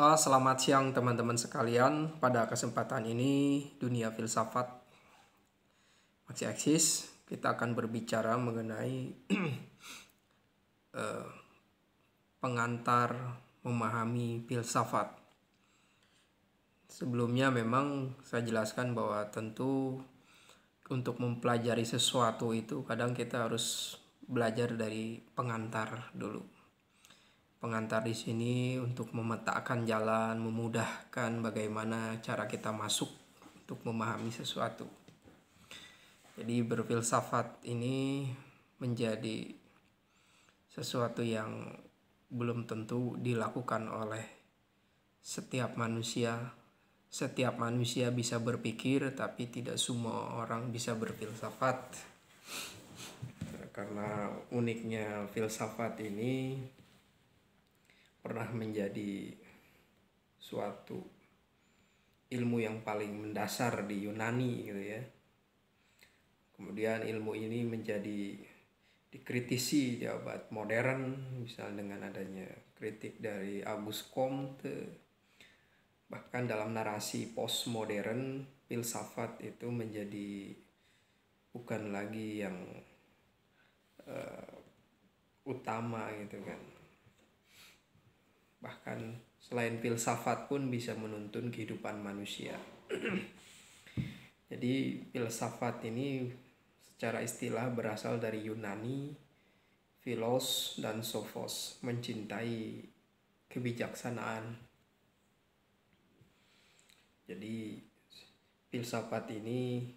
Selamat siang teman-teman sekalian. Pada kesempatan ini dunia filsafat masih eksis. Kita akan berbicara mengenai pengantar memahami filsafat. Sebelumnya memang saya jelaskan bahwa tentu untuk mempelajari sesuatu itu kadang kita harus belajar dari pengantar dulu. Pengantar di sini untuk memetakan jalan, memudahkan bagaimana cara kita masuk untuk memahami sesuatu. Jadi berfilsafat ini menjadi sesuatu yang belum tentu dilakukan oleh setiap manusia. Setiap manusia bisa berpikir, tapi tidak semua orang bisa berfilsafat. Karena uniknya filsafat ini pernah menjadi suatu ilmu yang paling mendasar di Yunani gitu ya. Kemudian ilmu ini menjadi dikritisi di abad modern, misalnya dengan adanya kritik dari Auguste Comte. Bahkan dalam narasi postmodern, filsafat itu menjadi bukan lagi yang utama gitu kan. Bahkan selain filsafat pun bisa menuntun kehidupan manusia. Jadi filsafat ini secara istilah berasal dari Yunani, philos dan sophos, mencintai kebijaksanaan. Jadi filsafat ini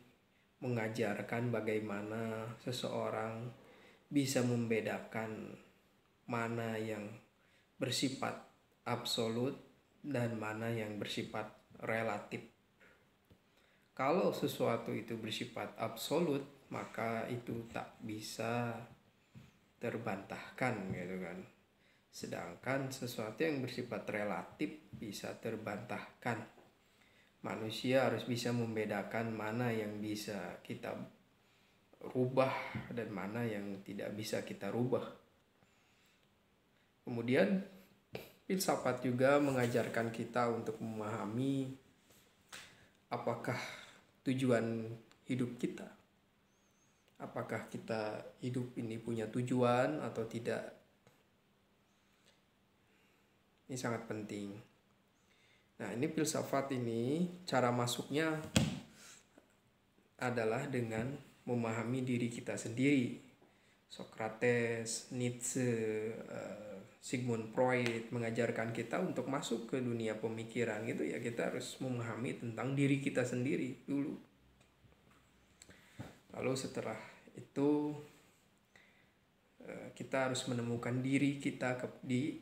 mengajarkan bagaimana seseorang bisa membedakan mana yang bersifat absolut dan mana yang bersifat relatif. Kalau sesuatu itu bersifat absolut, maka itu tak bisa terbantahkan gitu kan. Sedangkan sesuatu yang bersifat relatif bisa terbantahkan. Manusia harus bisa membedakan mana yang bisa kita rubah dan mana yang tidak bisa kita rubah. Kemudian filsafat juga mengajarkan kita untuk memahami apakah tujuan hidup kita. Apakah kita hidup ini punya tujuan atau tidak. Ini sangat penting. Nah, ini filsafat ini cara masuknya adalah dengan memahami diri kita sendiri. Socrates, Nietzsche, Sigmund Freud mengajarkan kita untuk masuk ke dunia pemikiran gitu ya, kita harus memahami tentang diri kita sendiri dulu. Lalu setelah itu kita harus menemukan diri kita di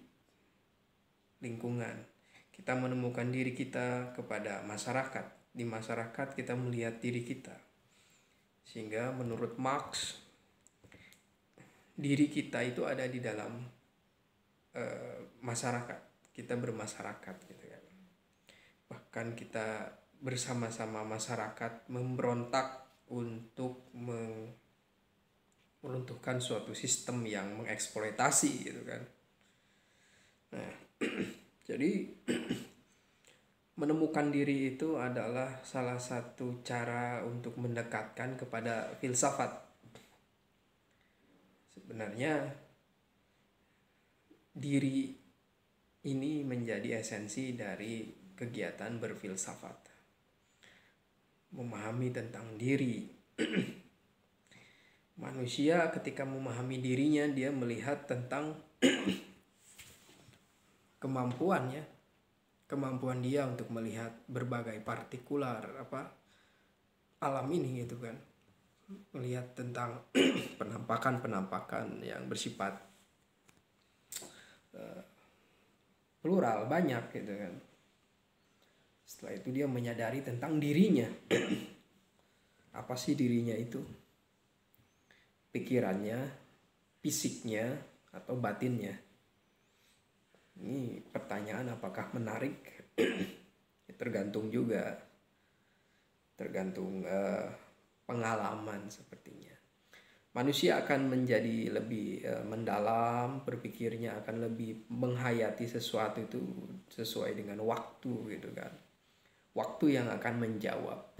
lingkungan. Kita menemukan diri kita kepada masyarakat. Di masyarakat kita melihat diri kita. Sehingga menurut Marx, diri kita itu ada di dalam masyarakat. Kita bermasyarakat gitu kan. Bahkan kita bersama-sama masyarakat memberontak untuk meruntuhkan suatu sistem yang mengeksploitasi gitu kan. Nah, jadi menemukan diri itu adalah salah satu cara untuk mendekatkan kepada filsafat. Sebenarnya diri ini menjadi esensi dari kegiatan berfilsafat. Memahami tentang diri. Manusia ketika memahami dirinya, dia melihat tentang kemampuan dia untuk melihat berbagai partikular alam ini gitu kan. Melihat tentang penampakan yang bersifat plural, banyak gitu kan. Setelah itu dia menyadari tentang dirinya. Apa sih dirinya itu? Pikirannya, fisiknya, atau batinnya? Ini pertanyaan apakah menarik? Tergantung juga. Tergantung pengalaman sepertinya. manusia akan menjadi lebih mendalam, berpikirnya akan lebih menghayati sesuatu itu sesuai dengan waktu gitu kan. Waktu yang akan menjawab.